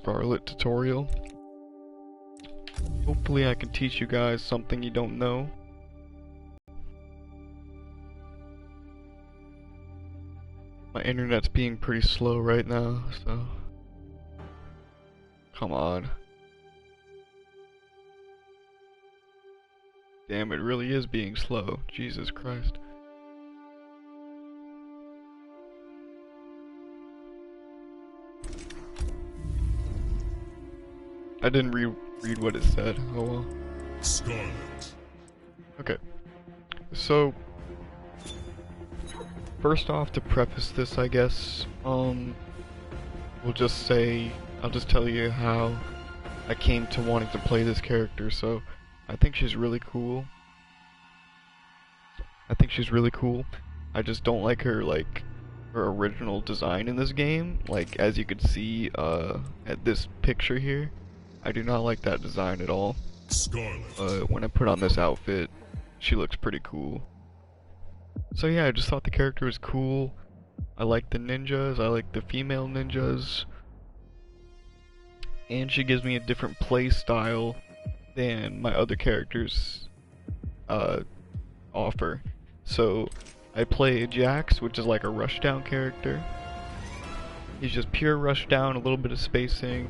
Skarlet tutorial. Hopefully I can teach you guys something you don't know. My internet's being pretty slow right now, so come on. Damn, it really is being slow. Jesus Christ. I didn't read what it said. Oh well. Skarlet. Okay. So, first off, to preface this, I guess, we'll just say, I'll just tell you how I came to wanting to play this character. So, I think she's really cool. I just don't like her, her original design in this game. Like, as you can see, at this picture here, I do not like that design at all. Skarlet. When I put on this outfit, she looks pretty cool. So yeah, I just thought the character was cool. I like the ninjas, I like the female ninjas. And she gives me a different play style than my other characters offer. So I play Jax, which is like a rushdown character. He's just pure rushdown, a little bit of spacing,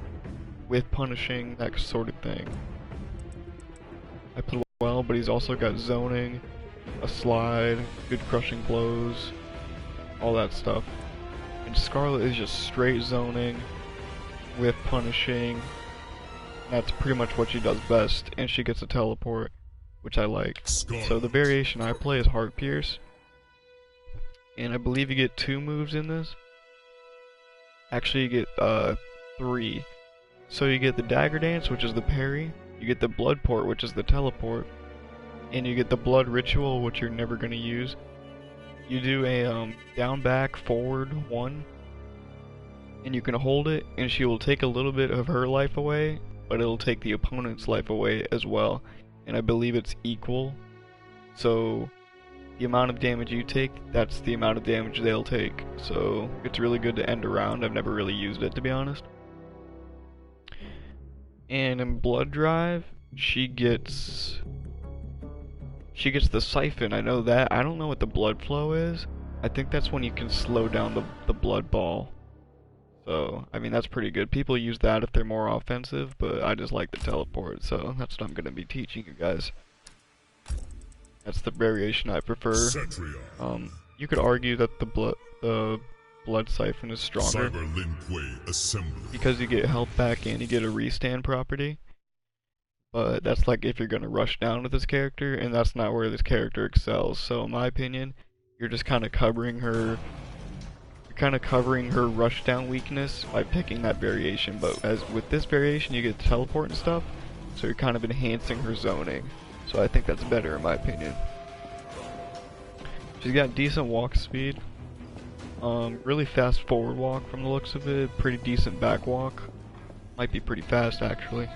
with punishing, that sort of thing. I play well, but he's also got zoning, a slide, good crushing blows, all that stuff. And Skarlet is just straight zoning with punishing. That's pretty much what she does best, and she gets a teleport, which I like. Skarlet. So the variation I play is Heart Pierce, and I believe you get 2 moves in this. Actually, you get 3. So you get the Dagger Dance, which is the parry, you get the Blood Port, which is the teleport, and you get the Blood Ritual, which you're never going to use. You do a down back forward 1, and you can hold it, and she will take a little bit of her life away, but it'll take the opponent's life away as well, and I believe it's equal. So the amount of damage you take, that's the amount of damage they'll take. So it's really good to end a round. I've never really used it, to be honest. And in Blood Drive, she gets the Siphon. I know that. I don't know what the Blood Flow is. I think that's when you can slow down the blood ball. So, I mean, that's pretty good. People use that if they're more offensive, but I just like the teleport, so that's what I'm going to be teaching you guys. That's the variation I prefer. You could argue that the Blood Siphon is stronger because you get health back and you get a restand property. But that's like if you're gonna rush down with this character, and that's not where this character excels. So in my opinion, you're just kind of covering her. You're kind of covering her rush down weakness by picking that variation. But as with this variation, you get teleport and stuff, so you're kind of enhancing her zoning. So I think that's better in my opinion. She's got decent walk speed. Really fast forward walk from the looks of it, pretty decent back walk. Might be pretty fast actually.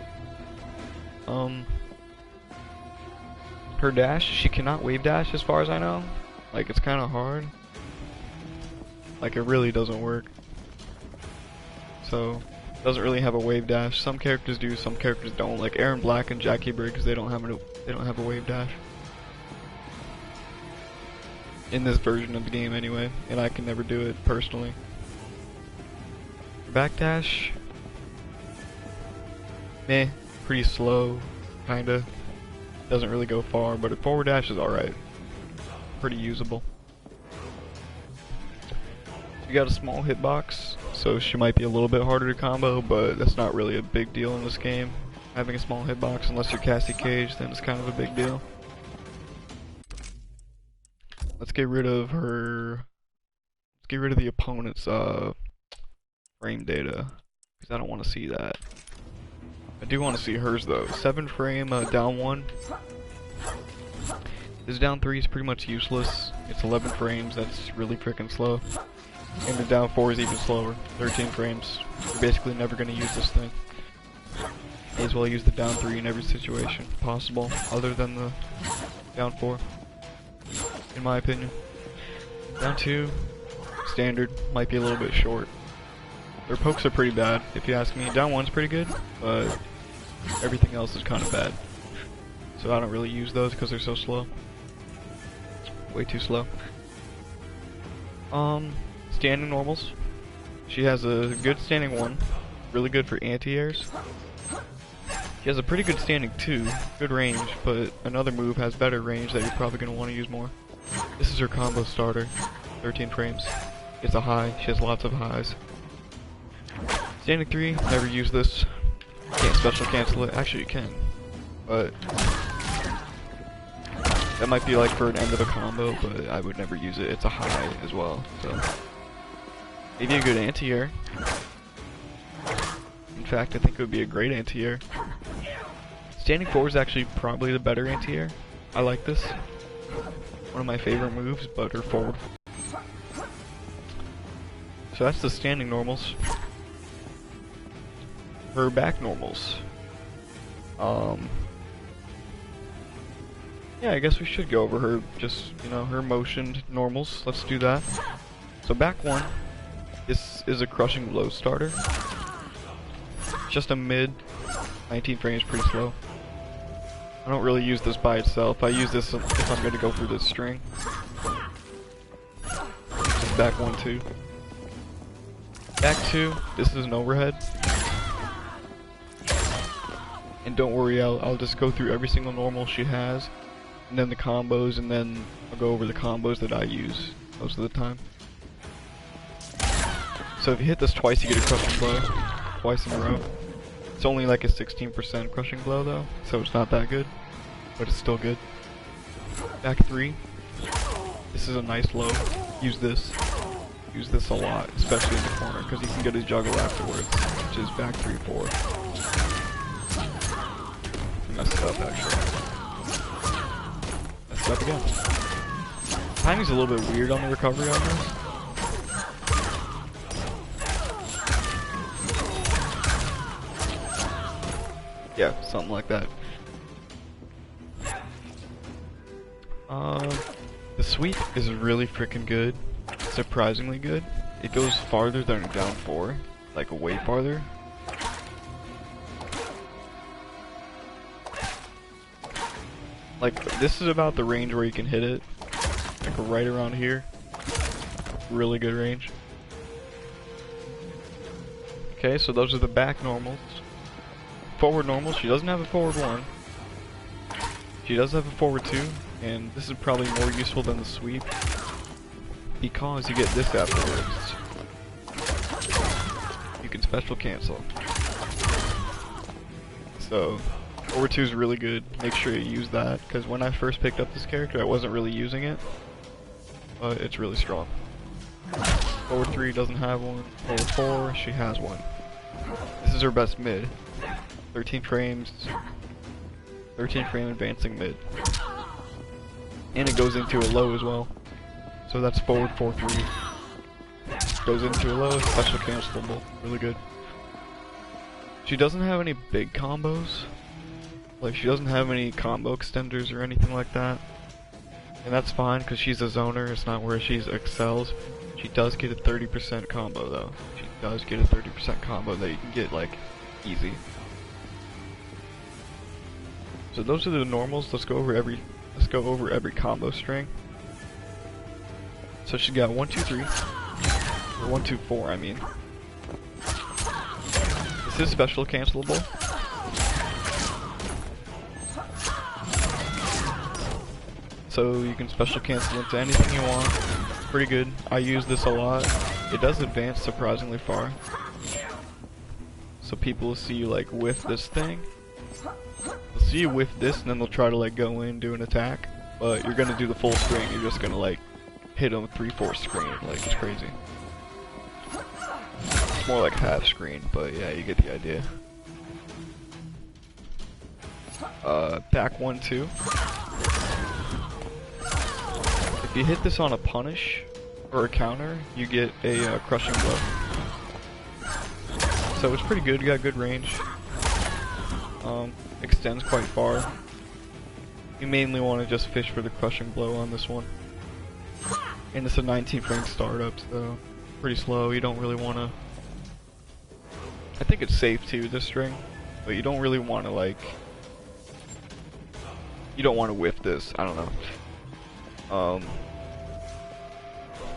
Her dash, she cannot wave dash as far as I know. Like, it's kinda hard. Like, it really doesn't work. So, doesn't really have a wave dash. Some characters do, some characters don't. Like Aaron Black and Jackie Briggs, they don't have a wave dash. In this version of the game anyway, and I can never do it personally. Backdash, meh, pretty slow, kinda. Doesn't really go far, but a forward dash is alright. Pretty usable. You got a small hitbox, so she might be a little bit harder to combo, but that's not really a big deal in this game. Having a small hitbox, unless you're Cassie Cage, then it's kind of a big deal. Let's get rid of her. Let's get rid of the opponent's frame data, because I don't want to see that. I do want to see hers though. 7 frame down 1. This down 3 is pretty much useless. It's 11 frames. That's really freaking slow. And the down 4 is even slower. 13 frames. You're basically never going to use this thing. May as well use the down 3 in every situation possible, other than the down 4. In my opinion. Down 2, standard, might be a little bit short. Their pokes are pretty bad, if you ask me. Down one's pretty good, but everything else is kind of bad. So I don't really use those because they're so slow. Way too slow. Standing normals. She has a good standing 1, really good for anti-airs. She has a pretty good standing 2, good range, but another move has better range that you're probably going to want to use more. This is her combo starter, 13 frames. It's a high, she has lots of highs. Standing 3, never use this. Can't special cancel it. Actually you can, but that might be like for an end of a combo, but I would never use it. It's a high as well, so maybe a good anti-air. In fact, I think it would be a great anti-air. Standing 4 is actually probably the better anti-air. I like this. One of my favorite moves, but her forward. So that's the standing normals. Her back normals. Yeah, I guess we should go over her, just, you know, her motioned normals. Let's do that. So back 1, this is a crushing blow starter. Just a mid, 19 frames, pretty slow. I don't really use this by itself. I use this if I'm gonna go for this string. Just back 1, 2. Back 2, this is an overhead. And don't worry, I'll just go through every single normal she has, and then the combos, and then I'll go over the combos that I use most of the time. So if you hit this twice, you get a crushing blow, twice in a row. It's only like a 16% crushing blow though, so it's not that good, but it's still good. Back 3, this is a nice low. Use this a lot, especially in the corner, because you can get a juggle afterwards, which is back 3, 4. Messed it up actually. Messed it up again. Timing's a little bit weird on the recovery on this. Yeah, something like that. The sweep is really freaking good. Surprisingly good. It goes farther than a down 4, like way farther. Like, this is about the range where you can hit it, like right around here. Really good range. Okay, so those are the back normals. Forward normals, she doesn't have a forward 1. She does have a forward 2, and this is probably more useful than the sweep, because you get this afterwards. You can special cancel. So, forward 2 is really good. Make sure you use that, because when I first picked up this character, I wasn't really using it, but it's really strong. Forward 3 doesn't have one. Forward 4, she has one. This is her best mid. 13 frames, 13 frame advancing mid. And it goes into a low as well. So that's forward 4-3. Goes into a low, special cancelable. Really good. She doesn't have any big combos. Like, she doesn't have any combo extenders or anything like that. And that's fine, because she's a zoner, it's not where she excels. She does get a 30% combo though. She does get a 30% combo that you can get, like, easy. So those are the normals. Let's go over every combo string. So she got 1, 2, 3. Or 1, 2, 4, I mean. This is special cancelable. So you can special cancel into anything you want. Pretty good. I use this a lot. It does advance surprisingly far. So people will see you like whiff this thing. They'll see you whiff this and then they'll try to like go in, do an attack. But you're gonna do the full screen. You're just gonna like hit them 3/4 screen. Like, it's crazy. It's more like half screen, but yeah, you get the idea. Back 1, 2. If you hit this on a punish or a counter, you get a crushing blow. So it's pretty good. You got good range. Extends quite far. You mainly want to just fish for the crushing blow on this one. And it's a 19 frame startup, so pretty slow. You don't really want to I think it's safe too, this string, but you don't really want to like, you don't want to whiff this. I don't know.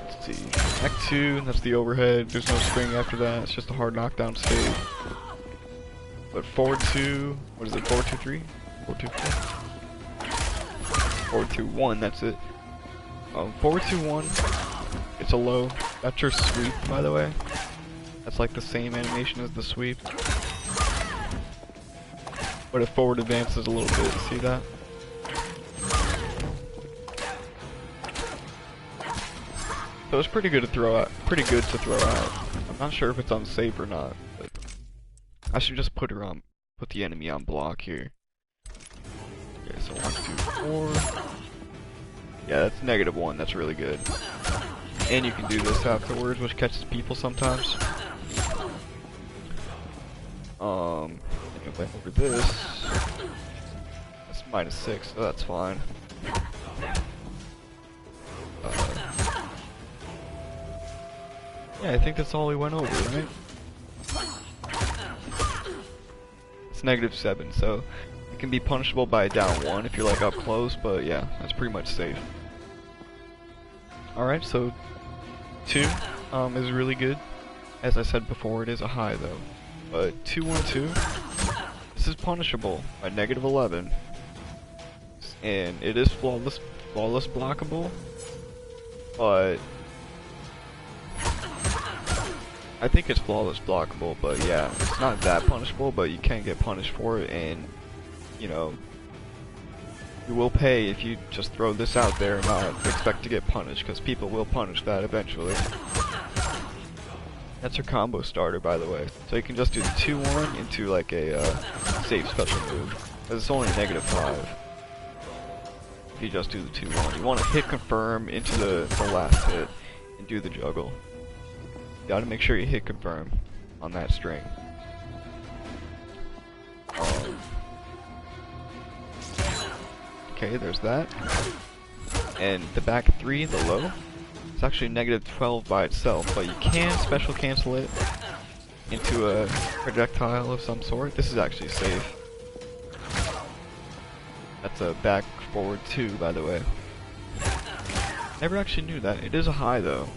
Let's see. Act 2, that's the overhead. There's no string after that. It's just a hard knockdown save. But forward 2, what is it? 4-2-3? 4-2-4? 4-2-1, that's it. Forward 2-1. It's a low. That's your sweep, by the way. That's like the same animation as the sweep. But it forward advances a little bit. See that? So it's pretty good to throw out. I'm not sure if it's unsafe or not, but I should just put the enemy on block here. Okay, so 1, 2, 4. Yeah, that's -1. That's really good. And you can do this afterwards, which catches people sometimes. If I over this, that's -6, so that's fine. Yeah, I think that's all we went over, right? It's -7, so it can be punishable by a down 1 if you're like up close, but yeah, that's pretty much safe. Alright, so 2 is really good. As I said before, it is a high though. But 2-1-2, this is punishable by -11. And it is flawless blockable, but I think it's flawless blockable, but yeah, it's not that punishable, but you can get punished for it, and you know, you will pay if you just throw this out there and not expect to get punished, because people will punish that eventually. That's your combo starter, by the way. So you can just do the 2-1 into like a safe special move, because it's only -5. If you just do the 2-1, you want to hit confirm into the last hit and do the juggle. You gotta make sure you hit confirm on that string. Okay, there's that. And the back 3, the low, it's actually -12 by itself, but you can special cancel it into a projectile of some sort. This is actually safe. That's a back forward 2, by the way. Never actually knew that. It is a high though.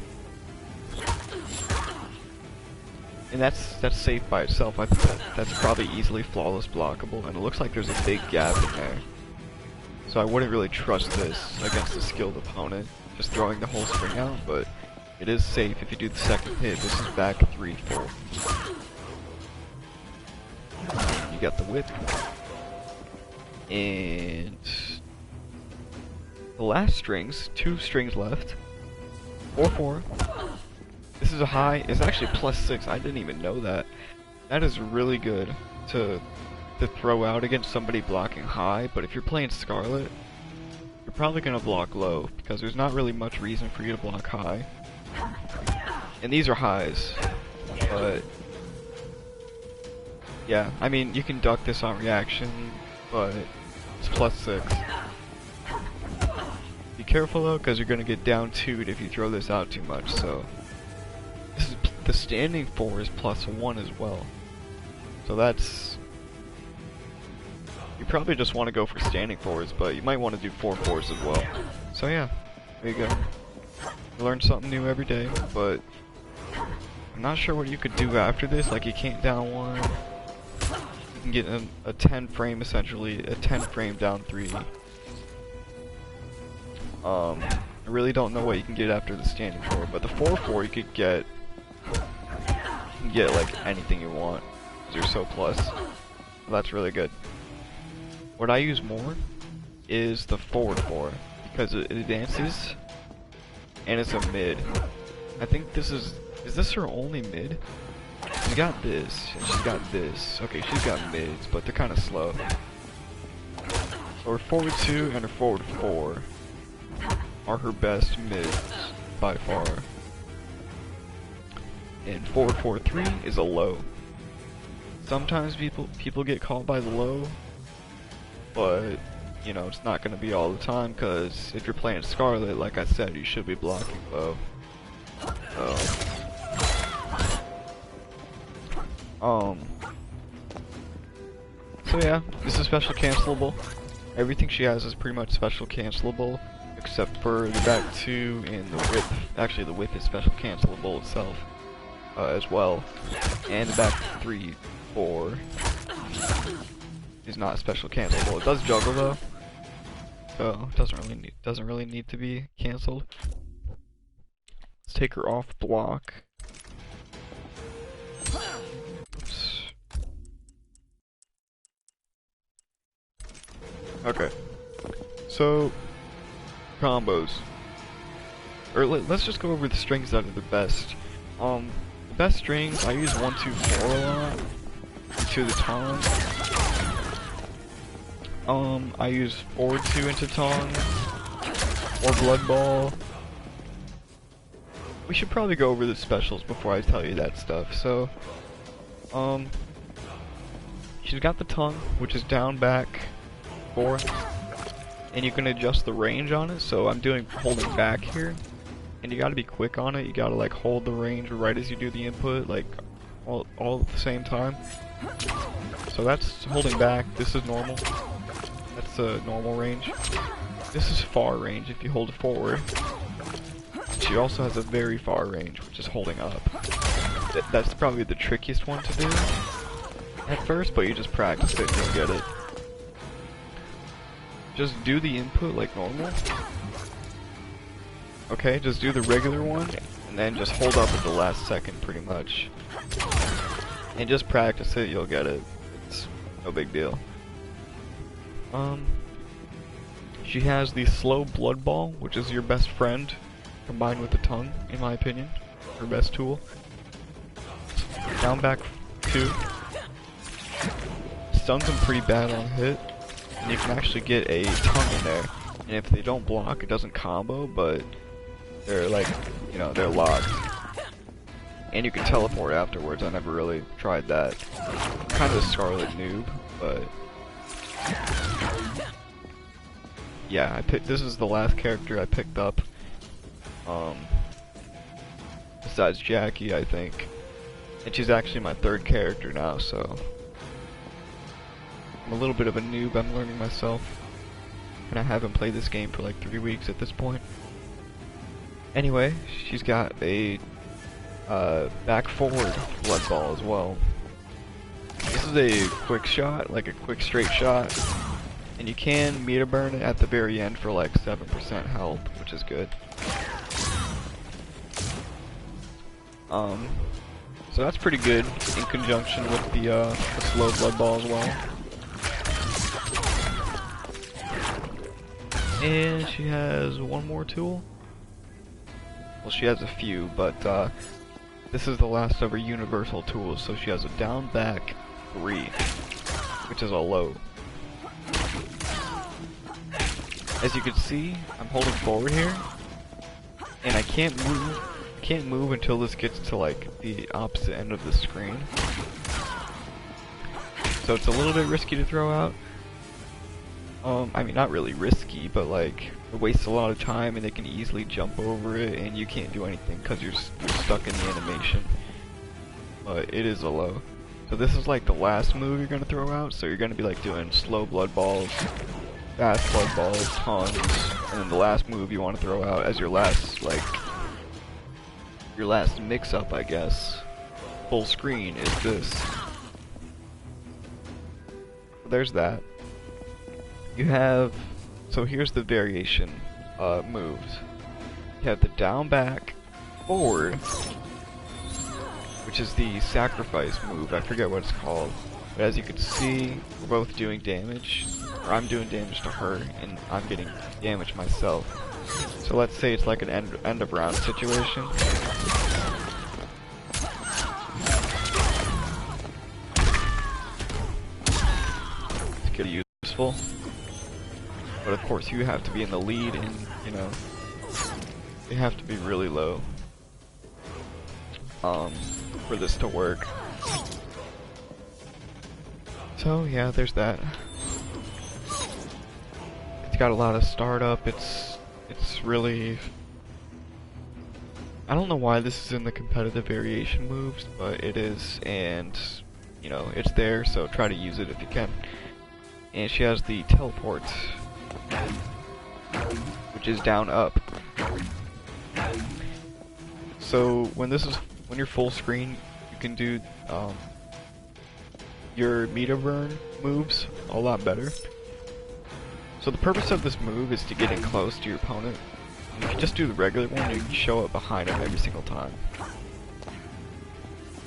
And that's safe by itself. I think that's probably easily flawless blockable, and it looks like there's a big gap in there. So I wouldn't really trust this against a skilled opponent, just throwing the whole string out, but it is safe if you do the second hit. This is back 3 full. You got the whip. And the last strings, 2 strings left. 4-4. This is a high. It's actually +6. I didn't even know that. That is really good to throw out against somebody blocking high, but if you're playing Skarlet, you're probably gonna block low, because there's not really much reason for you to block high. And these are highs, but yeah, I mean, you can duck this on reaction, but it's +6. Be careful though, because you're gonna get down 2'd if you throw this out too much, so this is, the standing 4 is +1 as well. So that's, you probably just want to go for standing 4s, but you might want to do 4-4s as well. So yeah, there you go. You learn something new every day, but I'm not sure what you could do after this. Like, you can't down 1. You can get a 10 frame, essentially, a 10 frame down 3. I really don't know what you can get after the standing 4, but the 4-4 you could get like anything you want, because you're so plus. That's really good. What I use more is the forward 4, because it advances, and it's a mid. I think this is this her only mid? She got this, and she's got this. Okay, she's got mids, but they're kind of slow. So her forward 2 and her forward 4 are her best mids, by far. And forward 4-3 is a low. Sometimes people get caught by the low, but you know, it's not going to be all the time, because if you're playing Skarlet, like I said, you should be blocking low. So yeah, this is special cancelable. Everything she has is pretty much special cancelable, except for the back 2 and the whip. Actually, the whip is special cancelable itself, as well. And the back 3, 4 is not special cancelable. It does juggle though, so it doesn't really need to be canceled. Let's take her off block. Oops. Okay. So combos. Or let's just go over the strings that are the best. The best strings, I use 1, 2, 4 a lot. Into the tongue. I use forward 2 into tongue. Or blood ball. We should probably go over the specials before I tell you that stuff. So, she's got the tongue, which is down, back, 4. And you can adjust the range on it, so I'm doing holding back here. And you gotta be quick on it, you gotta like hold the range right as you do the input, like all at the same time. So that's holding back, this is normal. That's a normal range. This is far range if you hold it forward. She also has a very far range, which is holding up. That's probably the trickiest one to do at first, but you just practice it and you'll get it. Just do the input like normal. Okay, just do the regular one, and then just hold up at the last second pretty much. And just practice it, you'll get it. It's no big deal. She has the slow blood ball, which is your best friend, combined with the tongue, in my opinion. Her best tool. Down back 2. Stuns them pretty bad on hit. And you can actually get a tongue in there. And if they don't block, it doesn't combo, but they're like, you know, they're locked. And you can teleport afterwards. I never really tried that. I'm kind of a Skarlet noob, but yeah, this is the last character I picked up. Besides Jackie, I think. And she's actually my 3rd character now, so I'm a little bit of a noob, I'm learning myself. And I haven't played this game for like 3 weeks at this point. Anyway, she's got a back forward blood ball as well. This is a quick shot, like a quick straight shot. And you can meter burn it at the very end for like 7% health, which is good. So that's pretty good in conjunction with the slow blood ball as well. And she has one more tool. Well, she has a few, but this is the last of her universal tools. So she has a down back 3, which is a low. As you can see, I'm holding forward here, and I can't move until this gets to like the opposite end of the screen. So it's a little bit risky to throw out. I mean, not really risky, but like it wastes a lot of time, and they can easily jump over it, and you can't do anything because you're stuck in the animation. But it is a low. So this is like the last move you're gonna throw out. So you're gonna be like doing slow blood balls, fast blood balls, tons, and then the last move you want to throw out as your last mix-up, I guess. Full screen is this. There's that. You have, so here's the variation moves. You have the down back forward, which is the sacrifice move. I forget what it's called. But as you can see, we're both doing damage. Or I'm doing damage to her, and I'm getting damage myself. So let's say it's like an end of round situation. It's good useful. But of course you have to be in the lead, and you know, they have to be really low for this to work. So yeah, there's that. It's got a lot of startup. It's really, I don't know why this is in the competitive variation moves, but it is, and you know, it's there, so try to use it if you can. And she has the teleport, which is down up. So when you're full screen, you can do your meter burn moves a lot better. So the purpose of this move is to get in close to your opponent. And if you just do the regular one, you can show up behind him every single time.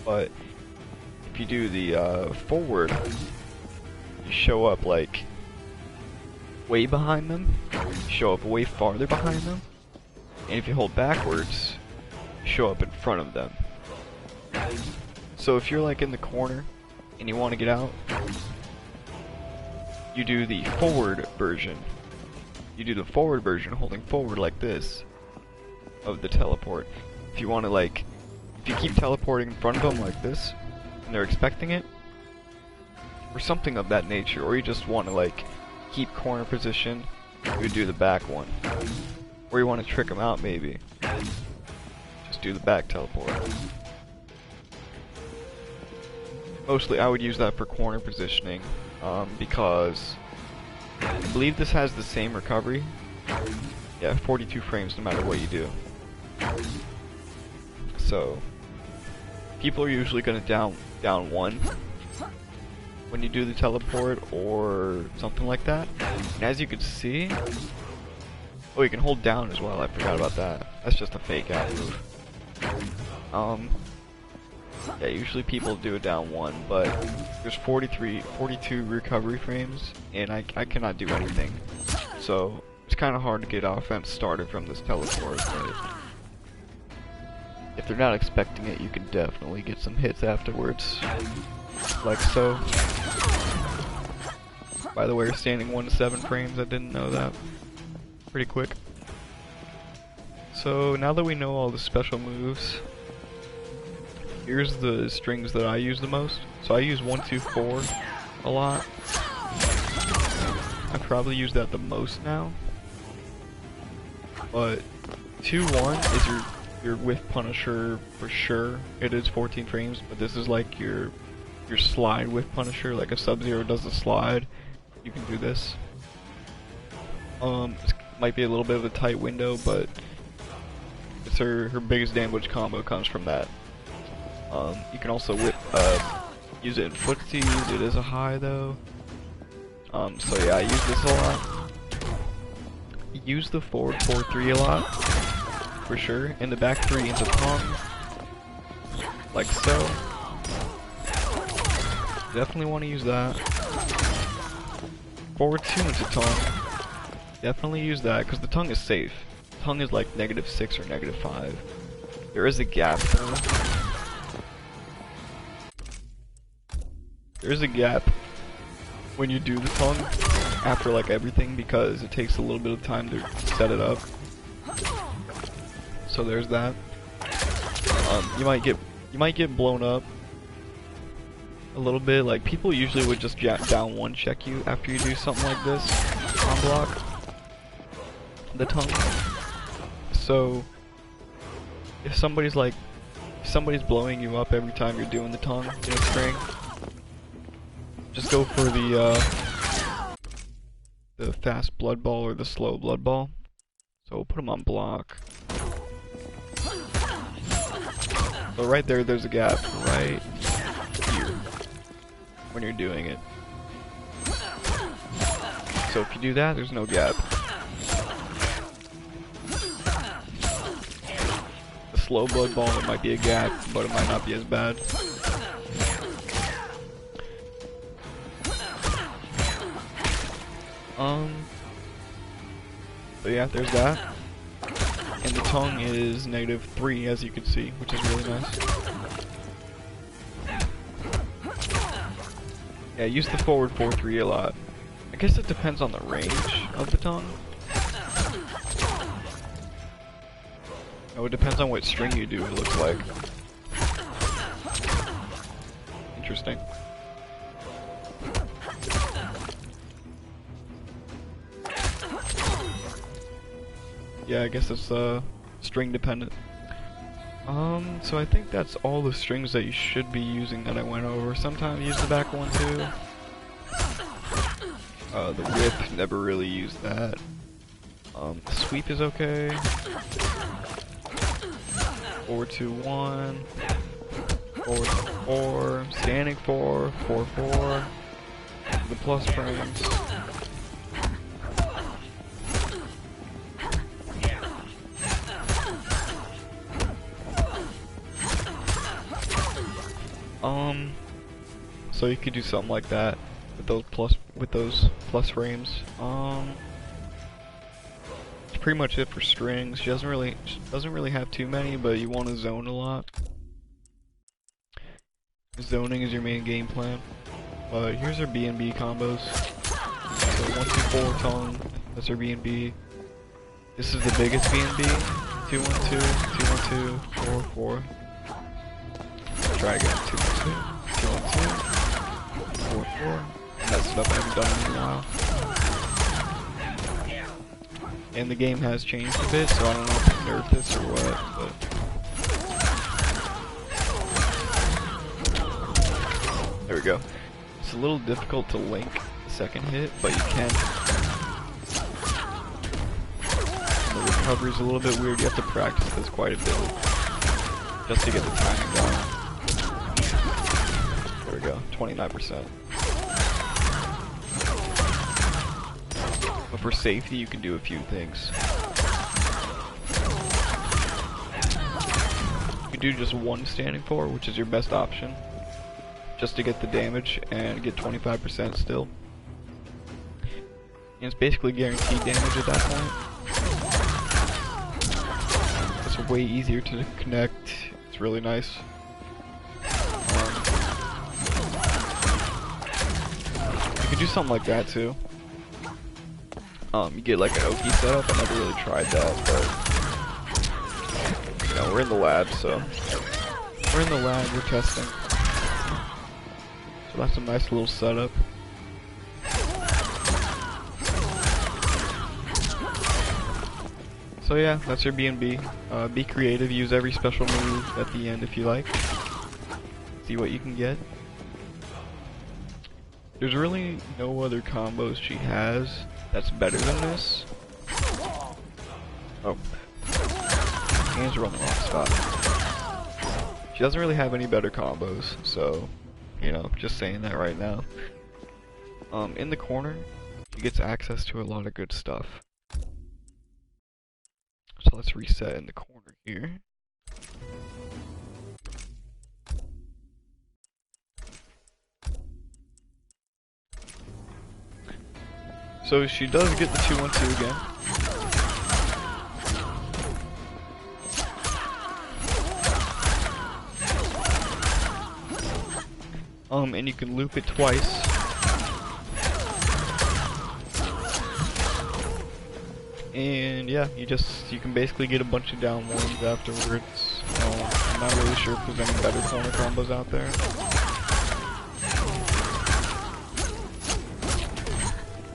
But if you do the forward, you show up like way behind them, you show up way farther behind them, and if you hold backwards, you show up in front of them. So if you're like in the corner and you want to get out, you do the forward version. You do the forward version holding forward like this of the teleport. If you want to like, if you keep teleporting in front of them like this, and they're expecting it, or something of that nature, or you just want to like keep corner position, you would do the back one. Or you want to trick them out maybe, just do the back teleport. Mostly I would use that for corner positioning, because I believe this has the same recovery. Yeah, 42 frames no matter what you do. So people are usually going to down one when you do the teleport or something like that. And as you can see, oh, you can hold down as well. I forgot about that. That's just a fake out move. Yeah, usually people do it down one, but there's 42 recovery frames, and I cannot do anything. So it's kind of hard to get offense started from this teleport, but if they're not expecting it, you can definitely get some hits afterwards. Like so. By the way, we're standing 1 to 7 frames, I didn't know that. Pretty quick. So now that we know all the special moves, here's the strings that I use the most. So I use 1, 2, 4 a lot. I probably use that the most now. But 2, 1 is your whiff punisher for sure. It is 14 frames, but this is like your slide whiff punisher, like if Sub-Zero does a slide, you can do this. It might be a little bit of a tight window, but it's her biggest damage combo comes from that. You can also use it in footsies. It is a high though. So yeah, I use this a lot. Use the forward 4-3 a lot, for sure. And the back 3 into tongue, like so. Definitely want to use that. Forward 2 into tongue. Definitely use that, because the tongue is safe. Tongue is like -6 or -5. There is a gap though. There is a gap when you do the tongue after like everything, because it takes a little bit of time to set it up. So there's that. You might get blown up a little bit. Like people usually would just down one check you after you do something like this on block the tongue. So if somebody's blowing you up every time you're doing the tongue in a string, just go for the fast blood ball or the slow blood ball. So we'll put them on block. So right there's a gap right here when you're doing it. So if you do that, there's no gap. The slow blood ball, it might be a gap, but it might not be as bad. So yeah, there's that. And the tongue is -3, as you can see, which is really nice. Yeah, use the forward 4-3 a lot. I guess it depends on the range of the tongue. Oh, it depends on what string you do, it looks like. Interesting. Yeah, I guess it's string dependent. So I think that's all the strings that you should be using that I went over. Sometimes use the back one too. The whip, never really used that. The sweep is okay. 4-2-1. 4-4. Standing 4. 4-4. The plus frames. So you could do something like that with those plus frames. That's pretty much it for strings. She doesn't really have too many, but you want to zone a lot. Zoning is your main game plan. Here's her B&B combos. So 1-2-4 tongue. That's her B&B. This is the biggest B&B. 2-1-2, 2-1-2, 4-4. Try again. 2-1-2, 2-1-2. 4-4. That's stuff I haven't done in a while. And the game has changed a bit, so I don't know if they nerfed this or what, but... There we go. It's a little difficult to link the second hit, but you can. The recovery's a little bit weird, you have to practice this quite a bit, just to get the timing down. There we go, 29%. But for safety, you can do a few things. You can do just one standing 4, which is your best option, just to get the damage and get 25% still. And it's basically guaranteed damage at that point. It's way easier to connect. It's really nice. You could do something like that too. You get like an Oki setup. I never really tried that, but you know, we're in the lab, so we're testing. So that's a nice little setup. So yeah, that's your B&B. Be creative, use every special move at the end if you like. See what you can get. There's really no other combos she has that's better than this. Oh. Hands are on the wrong spot. She doesn't really have any better combos, so, you know, just saying that right now. In the corner, she gets access to a lot of good stuff. So let's reset in the corner here. So she does get the 2-1-2 again. And you can loop it twice. And yeah, you can basically get a bunch of down ones afterwards. I'm not really sure if there's any better corner combos out there.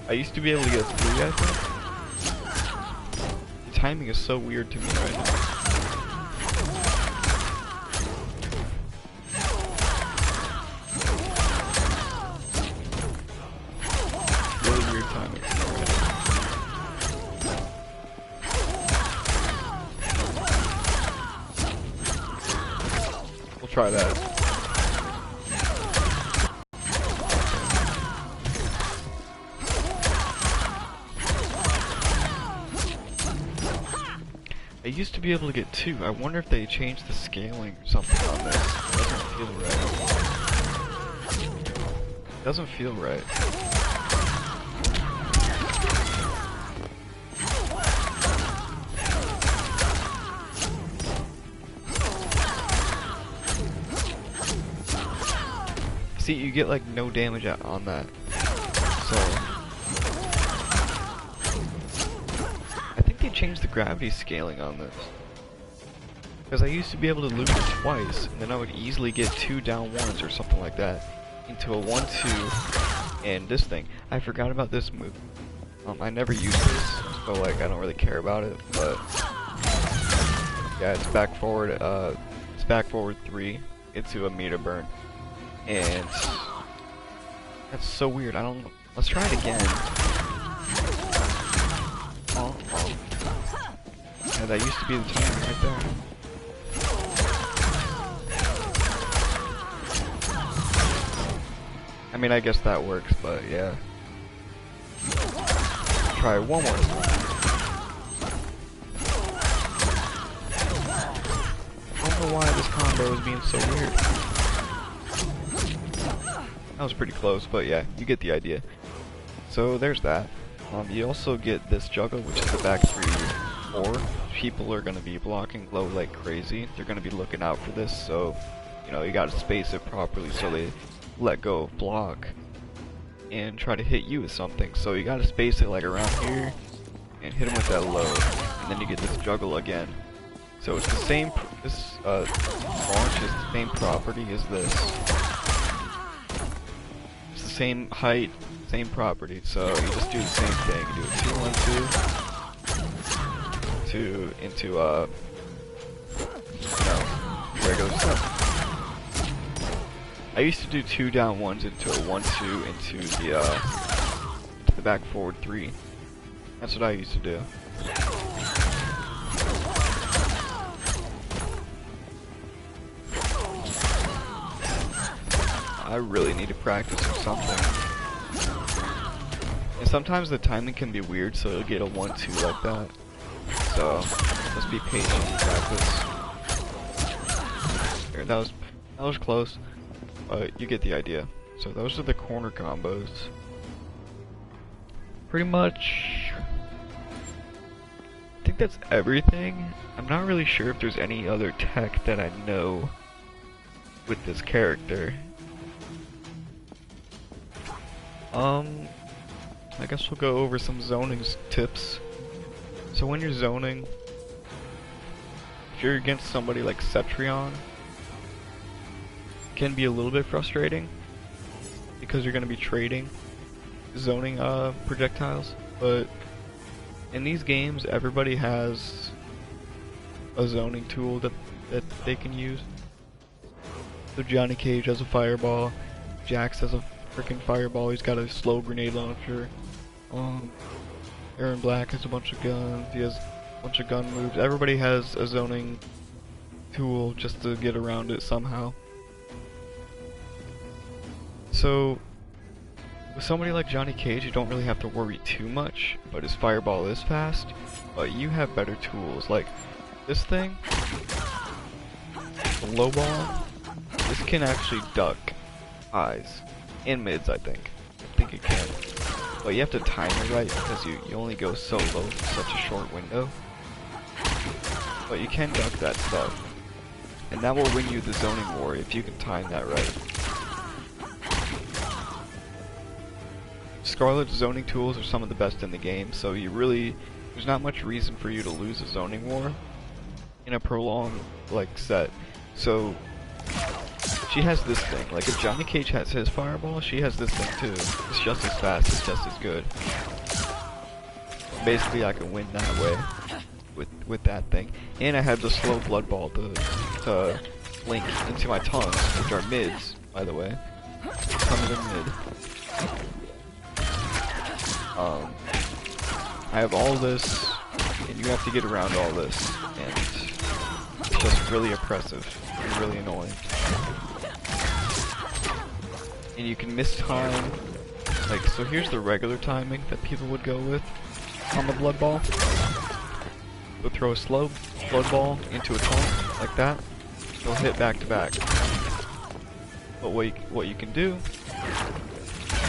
I used to be able to get 3, I think. The timing is so weird to me right now. Really weird timing for me right now. We'll try that. I used to be able to get 2. I wonder if they changed the scaling or something on this. It doesn't feel right. It doesn't feel right. See, you get like no damage on that. So change the gravity scaling on this, because I used to be able to loop it twice and then I would easily get 2 down ones or something like that into a 1-2. And this thing, I forgot about this move. I never used this, so like I don't really care about it, but Yeah, it's back forward 3 into a meter burn. And that's so weird. I don't know. Let's try it again. Oh. Yeah, that used to be the time right there. I mean, I guess that works, but yeah. Try it one more time. I don't know why this combo is being so weird. That was pretty close, but yeah, you get the idea. So there's that. You also get this juggle, which is the back 3-4. People are going to be blocking low like crazy. They're going to be looking out for this, so you know you got to space it properly so they let go of block and try to hit you with something. So you got to space it like around here and hit them with that low, and then you get this juggle again. So it's the same. This launch is the same property as this. It's the same height, same property. So you just do the same thing. You do a 2-1-2, 2 into you know, regular stuff. I used to do 2 down 1s into a 1-2 into the back forward 3. That's what I used to do. I really need to practice or something. And sometimes the timing can be weird, so you'll get a 1-2 like that. So just be patient and practice. There, that was close, but you get the idea. So those are the corner combos. Pretty much, I think that's everything. I'm not really sure if there's any other tech that I know with this character. I guess we'll go over some zoning tips. So when you're zoning, if you're against somebody like Cetrion, it can be a little bit frustrating because you're going to be trading zoning projectiles. But in these games, everybody has a zoning tool that they can use. So Johnny Cage has a fireball, Jax has a freaking fireball, he's got a slow grenade launcher. Aaron Black has a bunch of guns, he has a bunch of gun moves. Everybody has a zoning tool just to get around it somehow. So with somebody like Johnny Cage, you don't really have to worry too much, but his fireball is fast. But you have better tools, like this thing, the low ball. This can actually duck eyes and mids, I think it can. But you have to time it right because you only go so low for such a short window. But you can duck that stuff, and that will win you the zoning war if you can time that right. Skarlet's zoning tools are some of the best in the game, so there's not much reason for you to lose a zoning war in a prolonged set. So she has this thing, like if Johnny Cage has his fireball, she has this thing too. It's just as fast, it's just as good. Basically I can win that way with that thing. And I have the slow blood ball to link into my tongues, which are mids, by the way. Tongues are mid. I have all this, and you have to get around all this, and it's just really oppressive and really annoying. And you can miss time, like, so here's the regular timing that people would go with on the blood ball. They'll throw a slow blood ball into a tongue, like that. They'll hit back to back. But what you can do,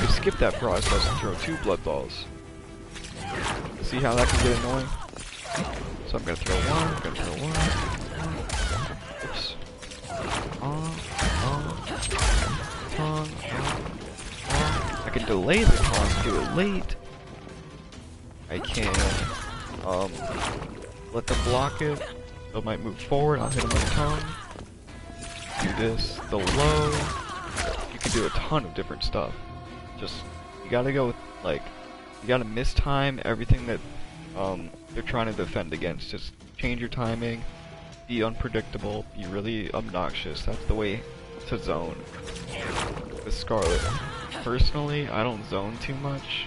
you skip that process and throw 2 blood balls. See how that can get annoying? So I'm gonna throw 1, I'm gonna throw 1. Oops. Tongue. I can delay the tongue, do it late. I can let them block it. They might move forward, I'll hit them with the tongue. Do this, the low. You can do a ton of different stuff. Just, you gotta go with, like, you gotta mistime everything that they're trying to defend against. Just change your timing, be unpredictable, be really obnoxious. That's the way to zone with Skarlet. Personally, I don't zone too much.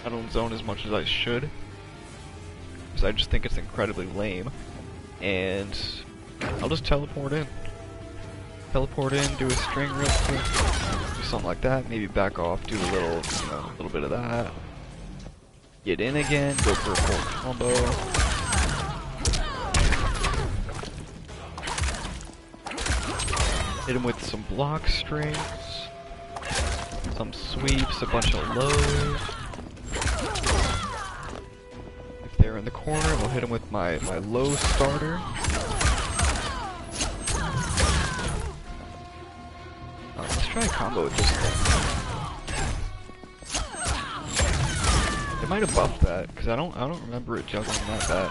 I don't zone as much as I should, because I just think it's incredibly lame. And I'll just teleport in. Teleport in, do a string real quick, do something like that, maybe back off, do a little, a little bit of that. Get in again, go for a full combo. Hit him with some block strings, some sweeps, a bunch of lows. If they're in the corner, we'll hit him with my low starter. Let's try a combo with this thing. They might have buffed that, because I don't remember it juggling that bad.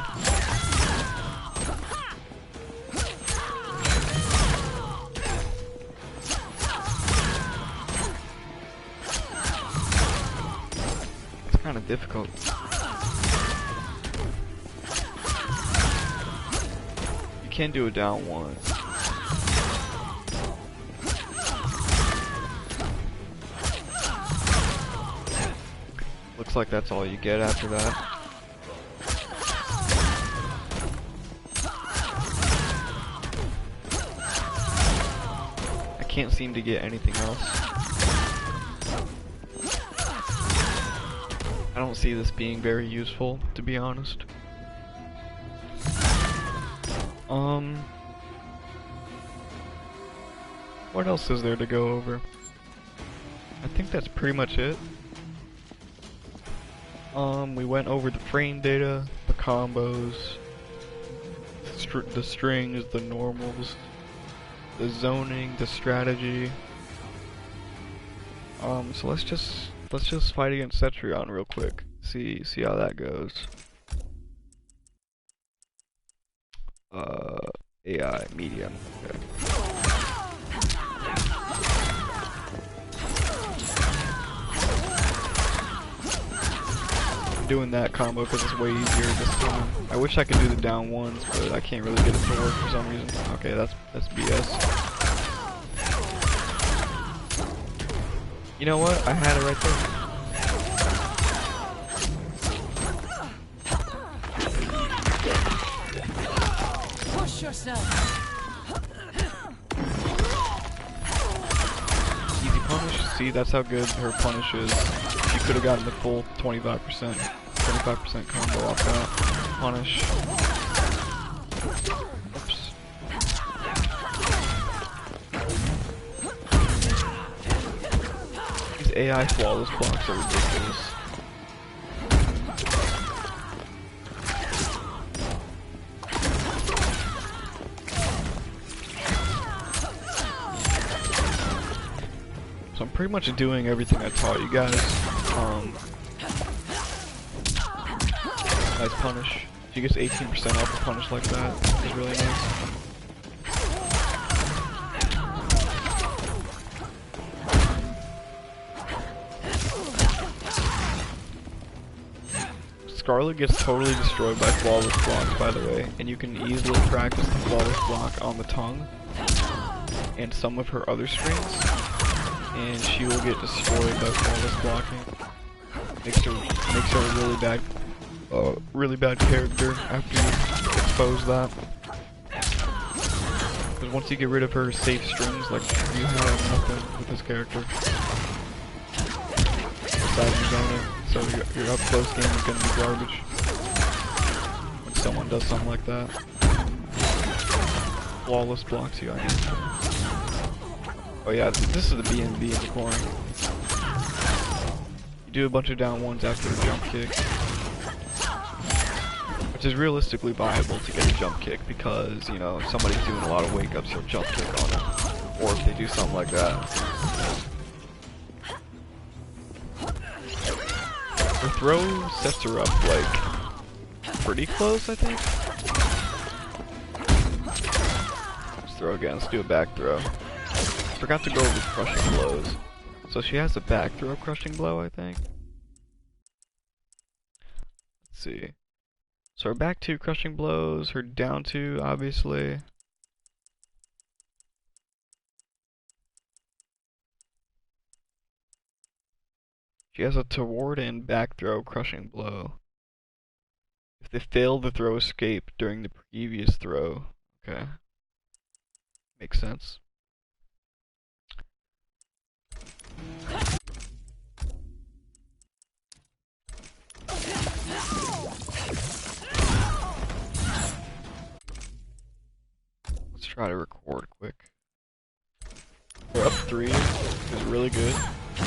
Kind of difficult. You can do a down one. Looks like that's all you get after that. I can't seem to get anything else. I don't see this being very useful, to be honest. What else is there to go over? I think that's pretty much it. We went over the frame data, the combos, the strings, the normals, the zoning, the strategy. So let's just fight against Cetrion real quick. See how that goes. AI medium. Okay. I'm doing that combo because it's way easier this time. I wish I could do the down ones, but I can't really get it to work for some reason. Okay, that's BS. You know what? I had it right there. Push yourself. Easy punish. See, that's how good her punish is. She could have gotten the full 25% combo off that punish. Oops. These AI flawless blocks are ridiculous. So I'm pretty much doing everything I taught you guys. Nice punish. She gets 18% off a punish like that. It's really nice. Skarlet gets totally destroyed by flawless blocks, by the way, and you can easily practice the flawless block on the tongue and some of her other strings, and she will get destroyed by flawless blocking. Makes her a really bad character after you expose that. Because once you get rid of her safe strings, like, you have nothing with this character. Besides your zoning. So your up close game is gonna be garbage when someone does something like that. Flawless blocks you, I mean. Oh yeah, this is the BNB in the corner. You do a bunch of down ones after a jump kick, which is realistically viable to get a jump kick because, you know, if somebody's doing a lot of wake ups, you'll jump kick on it. Or if they do something like that. Her throw sets her up, like, pretty close, I think. Let's throw again, let's do a back throw. Forgot to go over crushing blows. So she has a back throw crushing blow, I think. Let's see. So her back two crushing blows, her down two, obviously. She has a toward and back throw crushing blow. If they fail the throw escape during the previous throw, okay. Makes sense. Let's try to record quick. We're up 3, is really good.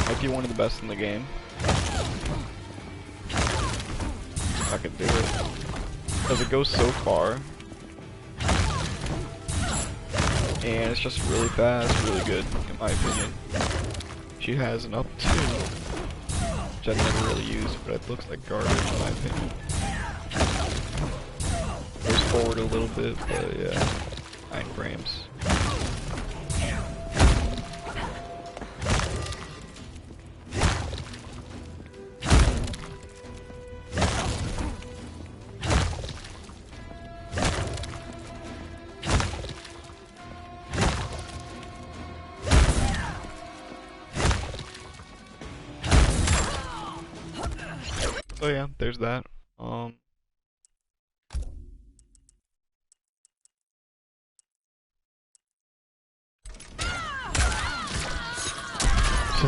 Might be one of the best in the game. I can do it. Because it goes so far. And it's just really fast, really good, in my opinion. She has an up 2, which I've never really used, but it looks like garbage in my opinion. Goes forward a little bit, but yeah, 9 frames. So yeah, there's that. So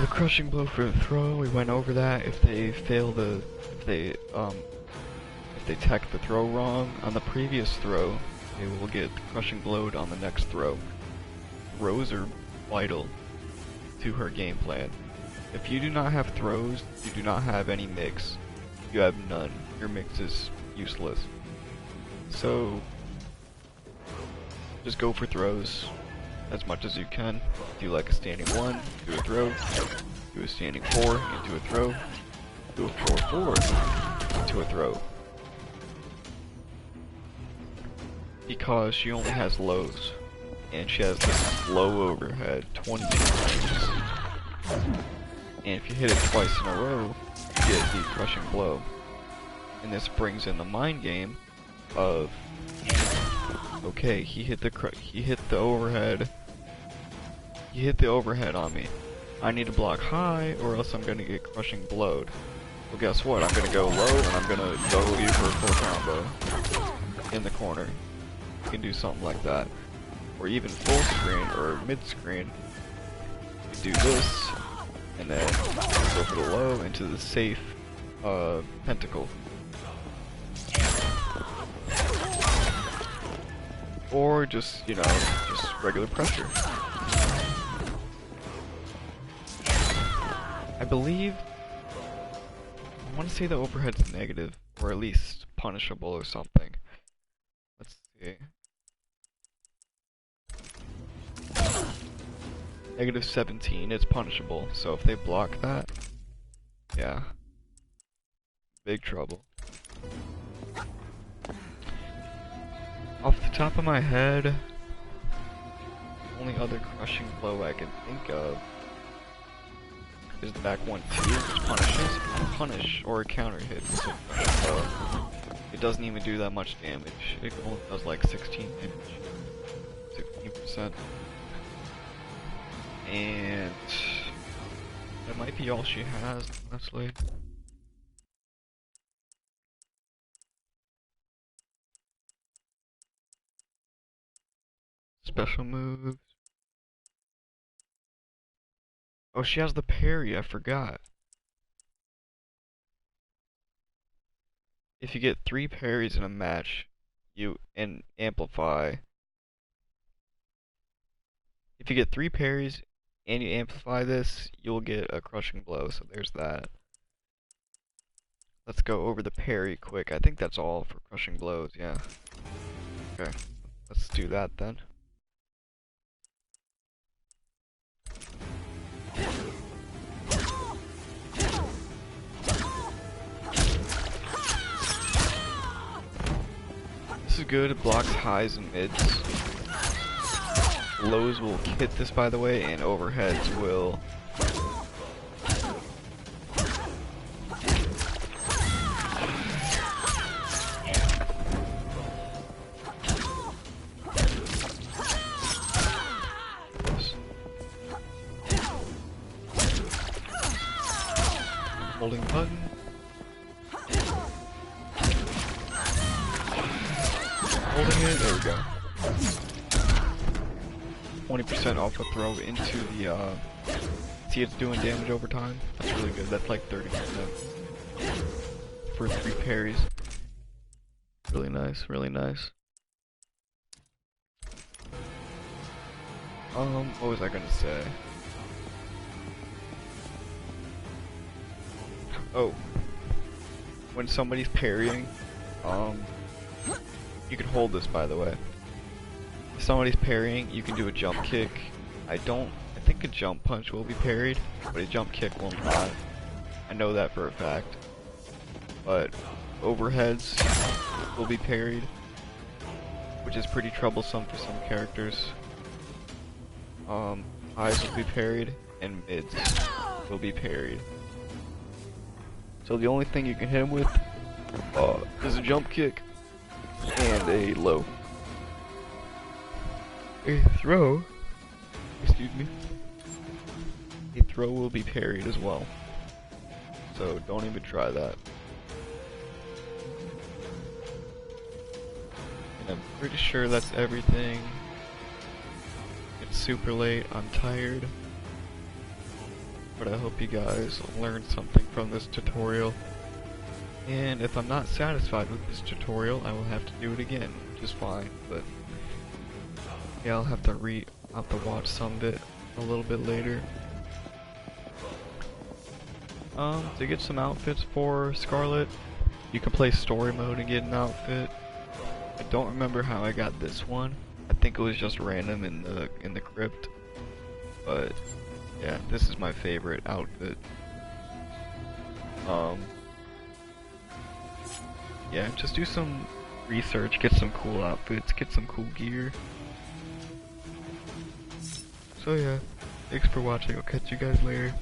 the crushing blow for the throw, we went over that. If they fail the, if they tech the throw wrong on the previous throw, they will get crushing blowed on the next throw. Throws are vital to her game plan. If you do not have throws, you do not have any mix. You have none. Your mix is useless. So just go for throws as much as you can. Do like a standing 1, do a throw, do a standing 4, into a throw, do a 4-4, into a throw. Because she only has lows, and she has this low overhead, 22 frames. And if you hit it twice in a row, you get the crushing blow. And this brings in the mind game of, okay, he hit the overhead. He hit the overhead on me. I need to block high, or else I'm gonna get crushing blowed. Well, guess what? I'm gonna go low, and I'm gonna double you for a full combo in the corner. You can do something like that, or even full screen or mid screen. You do this, and then go for the low into the safe pentacle. Or just, you know, just regular pressure. I believe, I want to say the overhead's negative, or at least punishable or something. Let's see. Negative 17, it's punishable, so if they block that, yeah, big trouble. Off the top of my head, only other crushing blow I can think of is the back 1-2, which punishes, punish or a counter hit. So, it doesn't even do that much damage. It only does like 16 damage, 16%. And that might be all she has, honestly. Special moves. Oh, she has the parry, I forgot. If you get 3 parries in a match, you amplify. If you get 3 parries and you amplify this, you'll get a crushing blow, so there's that. Let's go over the parry quick. I think that's all for crushing blows, yeah. Okay, let's do that then. This is good, it blocks highs and mids. Lows will hit this, by the way, and overheads will. Holding button. Holding it, there we go. 20% off a throw into the, see it's doing damage over time? That's really good, that's like 30% for 3 parries. Really nice, really nice. What was I gonna say? Oh. When somebody's parrying, you can hold this, by the way. If somebody's parrying, you can do a jump kick. I think a jump punch will be parried, but a jump kick will not. I know that for a fact. But overheads will be parried, which is pretty troublesome for some characters. Highs will be parried, and mids will be parried. So the only thing you can hit him with is a jump kick and a low. A throw, excuse me, a throw will be parried as well. So don't even try that. And I'm pretty sure that's everything. It's super late, I'm tired. But I hope you guys learned something from this tutorial. And if I'm not satisfied with this tutorial, I will have to do it again, which is fine, but yeah, I'll have to watch some of it a little bit later. To get some outfits for Skarlet, you can play story mode and get an outfit. I don't remember how I got this one. I think it was just random in the crypt. But yeah, this is my favorite outfit. Yeah, just do some research, get some cool outfits, get some cool gear. So yeah, thanks for watching, I'll catch you guys later.